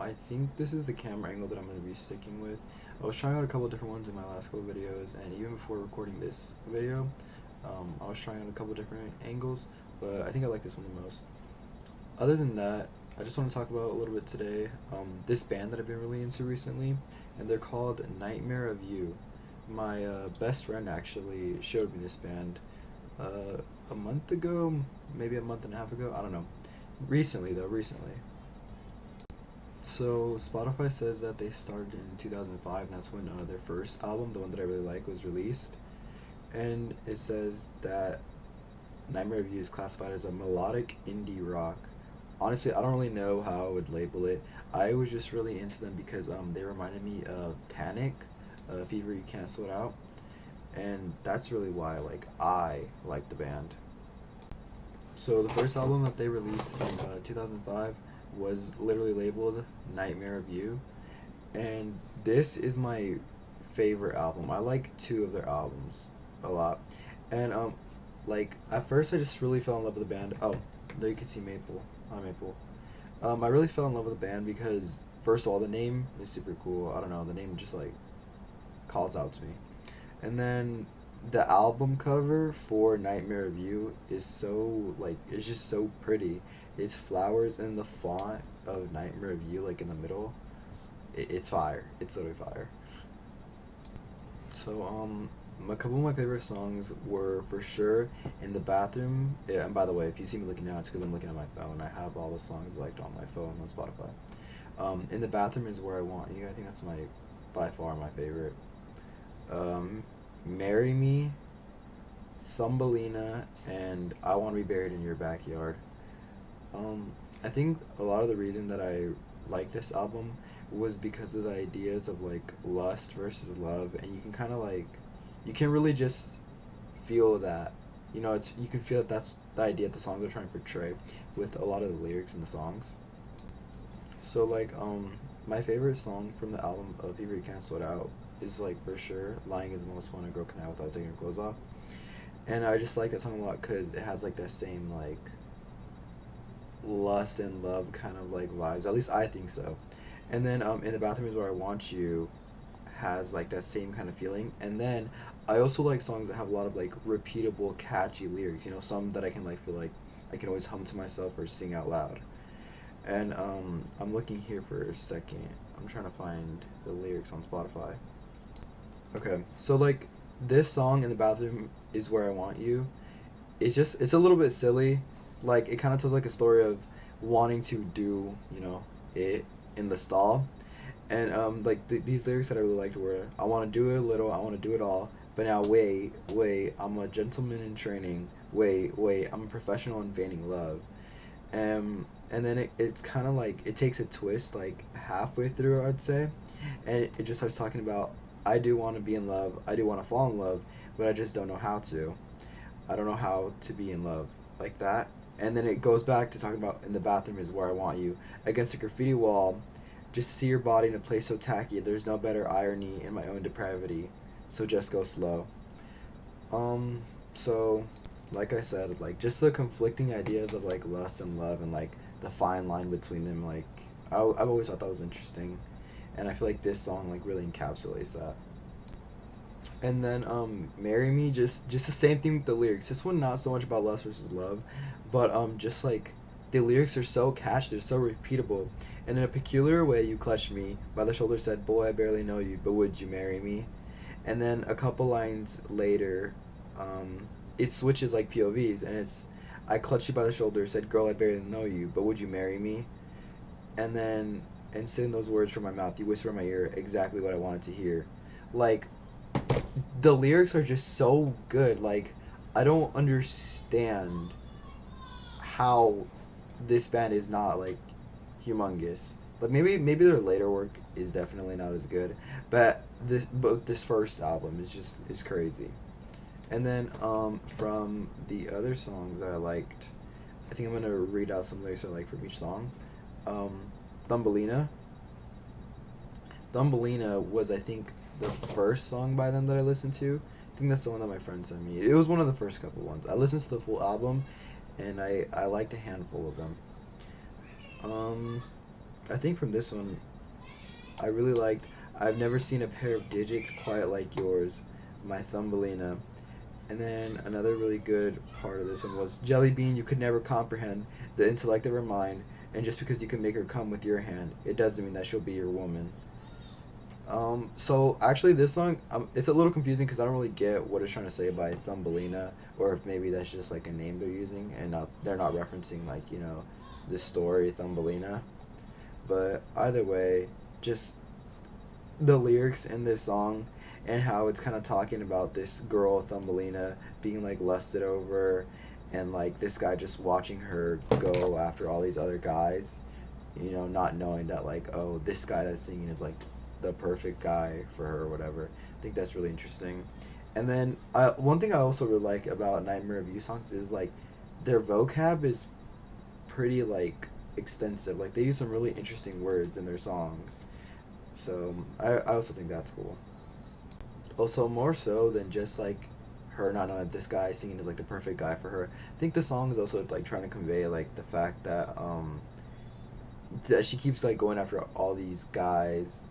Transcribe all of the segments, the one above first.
I think this is the camera angle that I'm going to be sticking with. I was trying out a couple different ones in my last couple videos, and even before recording this video, I was trying out a couple different angles, but I think I like this one the most. Other than that, I just want to talk about a little bit today, this band that I've been really into recently, and they're called Nightmare of You. My best friend actually showed me this band a month ago, maybe a month and a half ago, I don't know. Recently though, recently. So Spotify says that they started in 2005, and that's when their first album, the one that I really like, was released. And it says that Nightmare of You is classified as a melodic indie rock. Honestly, I don't really know how I would label it. I was just really into them because they reminded me of Panic, Fever You Can't Sweat Out, and that's really why I like the band. So the first album that they released in 2005 was literally labeled Nightmare of You, and this is my favorite album. I like two of their albums a lot, and at first I just really fell in love with the band. Oh, there you can see Maple. Hi Maple. I really fell in love with the band because first of all the name is super cool. I don't know, the name just calls out to me, and then the album cover for Nightmare of You is so it's just so pretty. It's flowers and the font of Nightmare of You in the middle. It's fire. It's literally fire. So a couple of my favorite songs were for sure In the Bathroom. Yeah, and by the way, if you see me looking now, it's because I'm looking at my phone. I have all the songs on my phone on Spotify. In the Bathroom is Where I Want You. I think that's by far my favorite. Um, Marry Me, Thumbelina, and I Want to Be Buried in Your Backyard. Um, I think a lot of the reason that I like this album was because of the ideas of lust versus love, and you can kind of you can really just feel that. It's you can feel that that's the idea that the songs are trying to portray with a lot of the lyrics in the songs. So my favorite song from the album of Fever You Can't Sweat Out is for sure Lying Is the Most Fun a Girl Can Have Without Taking Her Clothes Off. And I just like that song a lot because it has that same lust and love kind of vibes. At least I think so. And then In the Bathroom is Where I Want You has that same kind of feeling. And then I also like songs that have a lot of repeatable, catchy lyrics. Some that I can feel I can always hum to myself or sing out loud. And I'm looking here for a second. I'm trying to find the lyrics on Spotify. Okay, so this song In the Bathroom is Where I Want You. It's a little bit silly. It kind of tells a story of wanting to do it in the stall, and these lyrics that I really liked were I want to do it a little, I want to do it all, but now wait, I'm a gentleman in training. Wait, I'm a professional in feigning love. And then it's kind of it takes a twist halfway through, I'd say, and it just starts talking about I do want to be in love, I do want to fall in love, but I just don't know how to. I don't know how to be in love like that. And then it goes back to talking about In the Bathroom is Where I Want You. Against a graffiti wall, just see your body in a place so tacky. There's no better irony in my own depravity. So just go slow. So, like I said, just the conflicting ideas of lust and love and the fine line between them. I've always thought that was interesting, and I feel this song really encapsulates that. And then Marry Me, just the same thing with the lyrics. This one not so much about lust versus love, but just the lyrics are so catchy, they're so repeatable. And in a peculiar way you clutched me by the shoulder, said, boy, I barely know you, but would you marry me? And then a couple lines later, it switches POVs, and it's I clutched you by the shoulder, said, girl, I barely know you, but would you marry me? And then instead those words from my mouth, you whisper in my ear exactly what I wanted to hear. Like the lyrics are just so good. I don't understand how this band is not humongous. Maybe their later work is definitely not as good, but this first album is crazy. And then from the other songs that I liked, I think I'm gonna read out some lyrics I like from each song. Um, Thumbelina. Thumbelina was, I think, the first song by them that I listened to. I think that's the one that my friend sent me. It was one of the first couple ones. I listened to the full album, and I liked a handful of them. Um, I think from this one, I really liked. I've never seen a pair of digits quite like yours, my Thumbelina. And then another really good part of this one was Jelly Bean. You could never comprehend the intellect of her mind, and just because you can make her come with your hand, it doesn't mean that she'll be your woman. So actually, this song, it's a little confusing because I don't really get what it's trying to say by Thumbelina, or if maybe that's just like a name they're using, and not they're not referencing like this story Thumbelina. But either way, just the lyrics in this song and how it's kind of talking about this girl Thumbelina being like lusted over, and like this guy just watching her go after all these other guys, not knowing that like, oh, this guy that's singing is like the perfect guy for her or whatever. I think that's really interesting. And then one thing I also really like about Nightmare of You songs is like their vocab is pretty like extensive. Like they use some really interesting words in their songs. So I also think that's cool. Also, more so than just like her not knowing that this guy singing is like the perfect guy for her. I think the song is also like trying to convey like the fact that she keeps like going after all these guys,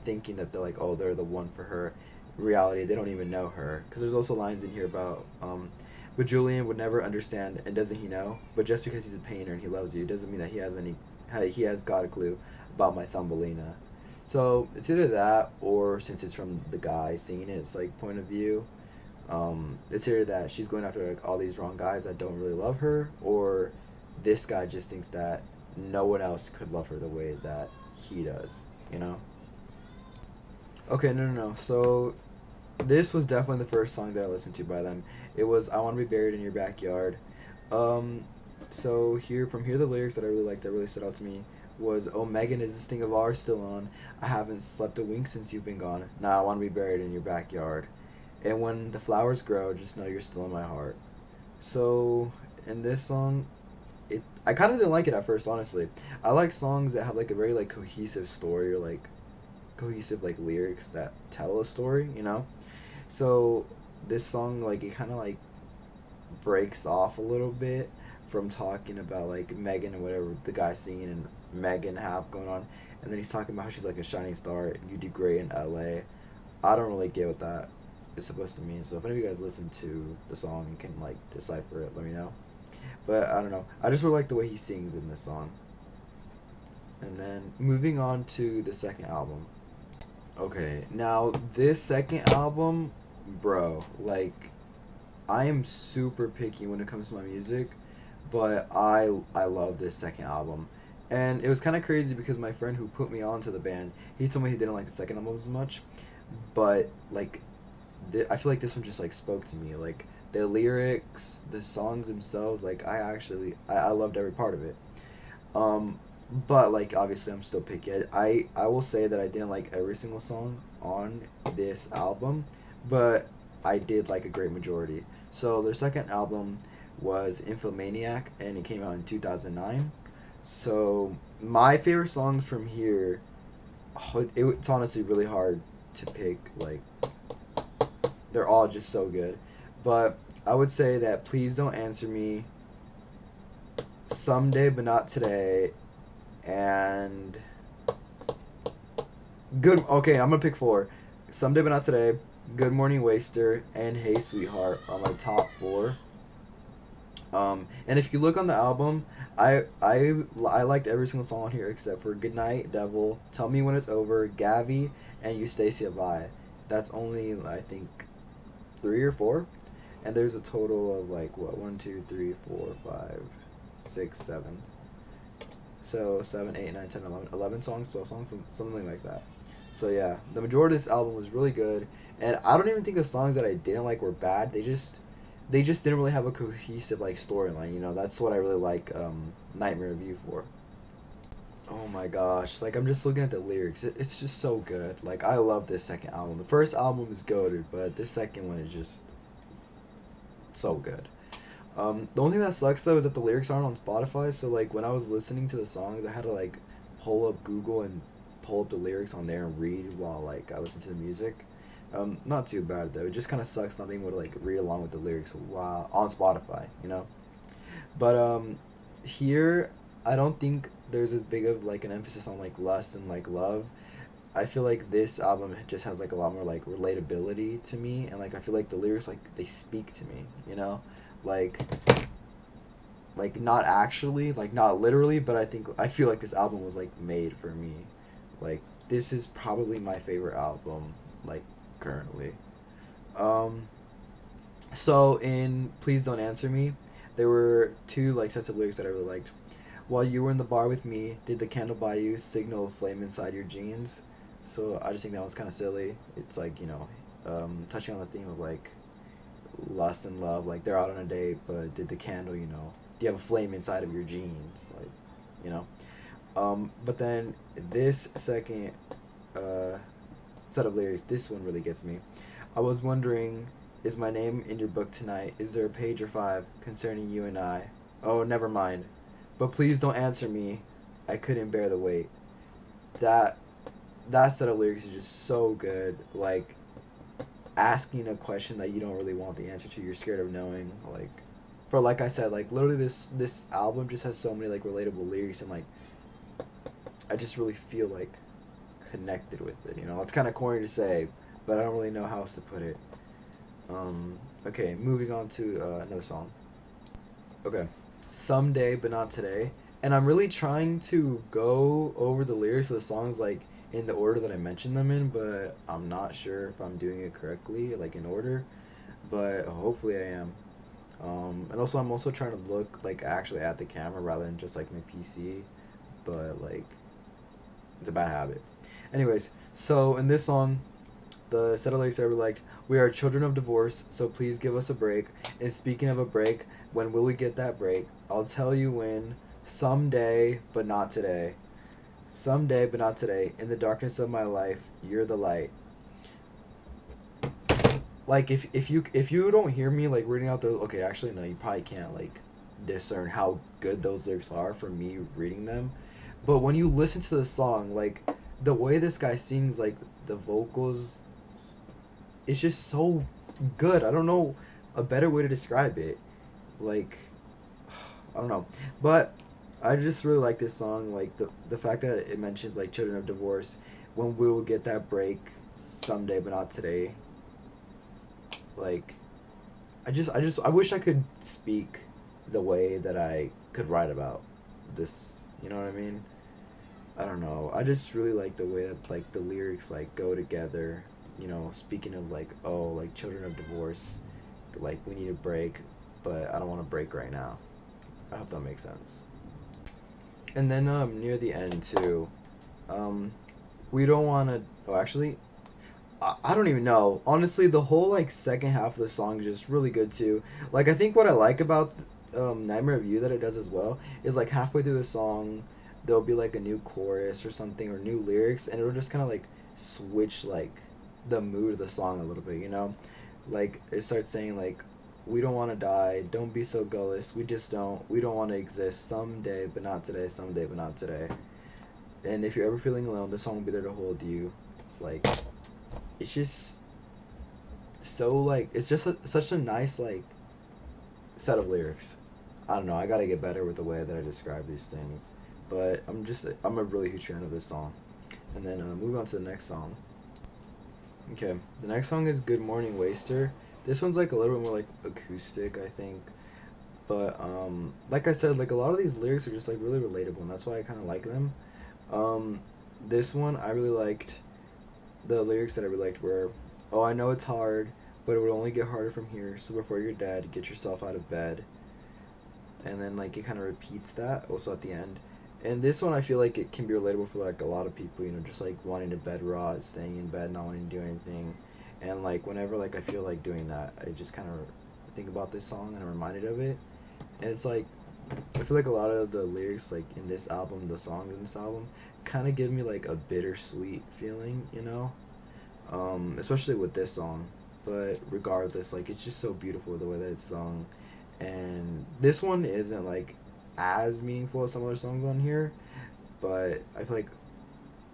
thinking that they're like, oh, they're the one for her. In reality, they don't even know her. Because there's also lines in here about but Julian would never understand, and doesn't he know? But just because he's a painter and he loves you doesn't mean that he has got a clue about my Thumbelina. So it's either that, or since it's from the guy singing it, it's like point of view. It's either that she's going after like all these wrong guys that don't really love her, or this guy just thinks that no one else could love her the way that he does. You know? Okay, no, no, no. So this was definitely the first song that I listened to by them. It was "I Want to Be Buried in Your Backyard." Um, so here, the lyrics that I really liked that really stood out to me was, "Oh Megan, is this thing of ours still on? I haven't slept a wink since you've been gone. Now I want to be buried in your backyard. And when the flowers grow, just know you're still in my heart." So in this song, I kind of didn't like it at first, honestly. I like songs that have like a very like cohesive story, or like cohesive like lyrics that tell a story. So this song, like, it kind of like breaks off a little bit from talking about like Megan and whatever the guy singing and Megan have going on, and then he's talking about how she's like a shining star and you do great in LA. I don't really get what that is supposed to mean. So if any of you guys listen to the song and can like decipher it, let me know. But I don't know. I just really like the way he sings in this song. And then moving on to the second album. Okay, now this second album, bro, like I am super picky when it comes to my music, but I love this second album. And it was kind of crazy because my friend who put me onto the band, he told me he didn't like the second album as much, but like I feel like this one just like spoke to me. Like the lyrics, the songs themselves, like I loved every part of it. Um, but like obviously I'm still picky. I will say that I didn't like every single song on this album, but I did like a great majority. So their second album was Infomaniac, and it came out in 2009. So my favorite songs from here, it's honestly really hard to pick. Like they're all just so good, but I would say that Please Don't Answer Me, Someday But Not Today, and good. Okay, I'm gonna pick four. Someday But Not Today, Good Morning Waster, and Hey Sweetheart are my top four. And if you look on the album, I liked every single song on here except for Goodnight Devil, Tell Me When It's Over, Gavi, and Eustacia Vi. That's only, I think, three or four, and there's a total of like what, one, two, three, four, five, six, seven. So 7, 8, 9, 10, 11, 11 songs, 12 songs, something like that. So yeah, the majority of this album was really good, and I don't even think the songs that I didn't like were bad. They just didn't really have a cohesive like storyline. That's what I really like Nightmare of You for. Oh my gosh, like I'm just looking at the lyrics. It's just so good. Like I love this second album. The first album is goated, but this second one is just so good. The only thing that sucks though is that the lyrics aren't on Spotify. So like when I was listening to the songs, I had to like pull up Google and pull up the lyrics on there and read while like I listen to the music. Not too bad though. It just kind of sucks not being able to like read along with the lyrics while on Spotify. But here, I don't think there's this big of like an emphasis on like lust and like love, I feel like this album just has like a lot more like relatability to me, and like I feel like the lyrics like they speak to me, you know, like not actually, like not literally, but I feel like this album was like made for me. Like this is probably my favorite album like currently. Um so in Please Don't Answer Me, there were two like sets of lyrics that I really liked. While you were in the bar with me, did the candle by you signal a flame inside your jeans? So I just think that one's kind of silly. It's like, touching on the theme of like lust and love. Like they're out on a date, but did the candle, do you have a flame inside of your jeans? Like, you know. But then this second uh, set of lyrics, this one really gets me. I was wondering, is my name in your book tonight? Is there a page or five concerning you and I? Oh, never mind. But please don't answer me. I couldn't bear the weight. That that set of lyrics is just so good. Like asking a question that you don't really want the answer to, you're scared of knowing. Like, but like I said, like literally this album just has so many like relatable lyrics, and like I just really feel like connected with it. It's kind of corny to say, but I don't really know how else to put it. Okay, moving on to another song. Okay, Someday but Not Today, and I'm really trying to go over the lyrics of the songs like in the order that I mentioned them in, but I'm not sure if I'm doing it correctly, like in order. But hopefully I am. And also I'm also trying to look like actually at the camera rather than just like my PC, but like it's a bad habit. Anyways, so in this song, the set of lyrics I really liked: "We are children of divorce, so please give us a break. And speaking of a break, when will we get that break? I'll tell you when. Someday, but not today. Someday, but not today. In the darkness of my life, you're the light." Like if you don't hear me like reading out the, okay, actually no, you probably can't like discern how good those lyrics are from me reading them, but when you listen to the song, like the way this guy sings, like the vocals, it's just so good. I don't know a better way to describe it. Like I don't know, but I just really like this song. Like the fact that it mentions like children of divorce, when we will get that break someday, but not today. Like I wish I could speak the way that I could write about this. You know what I mean? I don't know. I just really like the way that like the lyrics like go together. Speaking of like, oh, like children of divorce, like we need a break, but I don't want to break right now. I hope that makes sense. And then near the end too, um, we don't want to. Oh, actually, I don't even know. Honestly, the whole like second half of the song is just really good too. Like I think what I like about Nightmare of You that it does as well is like halfway through the song, there'll be like a new chorus or something or new lyrics, and it'll just kind of like switch like the mood of the song a little bit. Like it starts saying like, "We don't want to die. Don't be so gullus. We just don't. We don't want to exist. Someday, but not today. Someday, but not today." And if you're ever feeling alone, this song will be there to hold you. Like it's just so like it's just such a nice like set of lyrics. I don't know. I gotta get better with the way that I describe these things, but I'm a really huge fan of this song. And then moving on to the next song. Okay, the next song is "Good Morning Waster." This one's like a little bit more like acoustic, I think. But like I said, like a lot of these lyrics are just like really relatable, and that's why I kind of like them. Um, this one I really liked. The lyrics that I really liked were, "Oh, I know it's hard, but it would only get harder from here. So before you're dead, get yourself out of bed." And then like it kind of repeats that also at the end. And this one I feel like it can be relatable for like a lot of people. Just like wanting to bed rot, staying in bed, not wanting to do anything. And like whenever like I feel like doing that, I just kind of think about this song and I'm reminded of it. And it's like I feel like a lot of the lyrics like in this album, the songs in this album, kind of give me like a bittersweet feeling. Especially with this song. But regardless, like it's just so beautiful the way that it's sung, and this one isn't like as meaningful as some other songs on here, but I feel like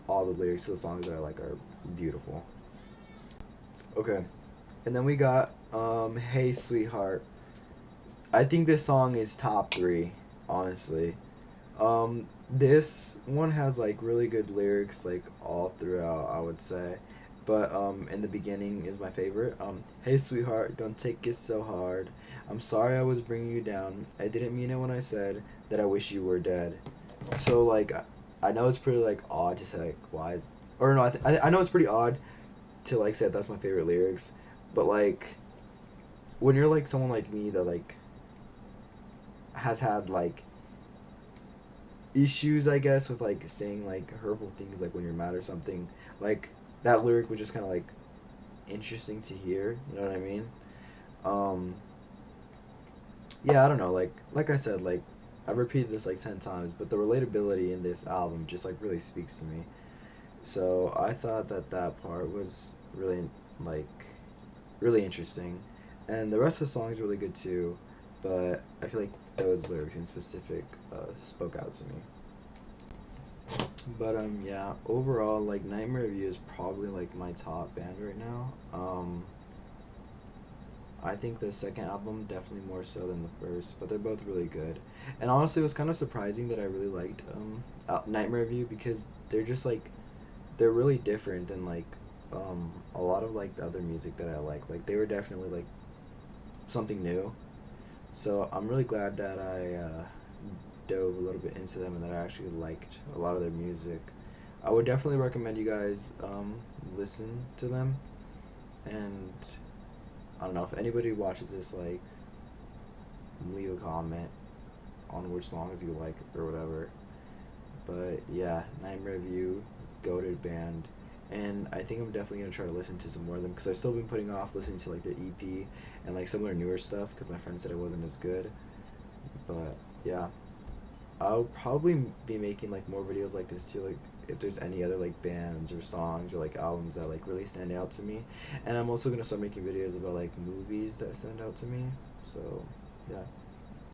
all the lyrics to the songs that I like are beautiful. Okay, and then we got "Hey Sweetheart." I think this song is top three, honestly. This one has like really good lyrics like all throughout, I would say. But in the beginning is my favorite. Hey sweetheart, don't take it so hard. I'm sorry I was bringing you down. I didn't mean it when I said that I wish you were dead. So like I know it's pretty like odd to say like why is or no I know it's pretty odd to like say that's my favorite lyrics, but like when you're like someone like me that like has had like issues, I guess, with like saying like hurtful things like when you're mad or something. Like that lyric was just kind of like interesting to hear. You know what I mean? Um, yeah, I don't know. Like I said, like I repeated this like 10 times, but the relatability in this album just like really speaks to me. So I thought that that part was really like really interesting, and the rest of the song is really good too. But I feel like those lyrics in specific spoke out to me. But yeah, overall like Nightmare Review is probably like my top band right now. I think the second album definitely more so than the first, but they're both really good. And honestly, it was kind of surprising that I really liked Nightmare Review because they're just like they're really different than like a lot of like the other music that I like. Like they were definitely like something new. So I'm really glad that I dove a little bit into them and that I actually liked a lot of their music. I would definitely recommend you guys listen to them. And I don't know if anybody watches this, like leave a comment on which songs you like or whatever. But yeah, Nightmare Review, goated band. And I think I'm definitely gonna try to listen to some more of them because I've still been putting off listening to like their EP and like some of their newer stuff because my friend said it wasn't as good. But yeah, I'll probably be making like more videos like this too, like if there's any other like bands or songs or like albums that like really stand out to me. And I'm also gonna start making videos about like movies that stand out to me. So yeah.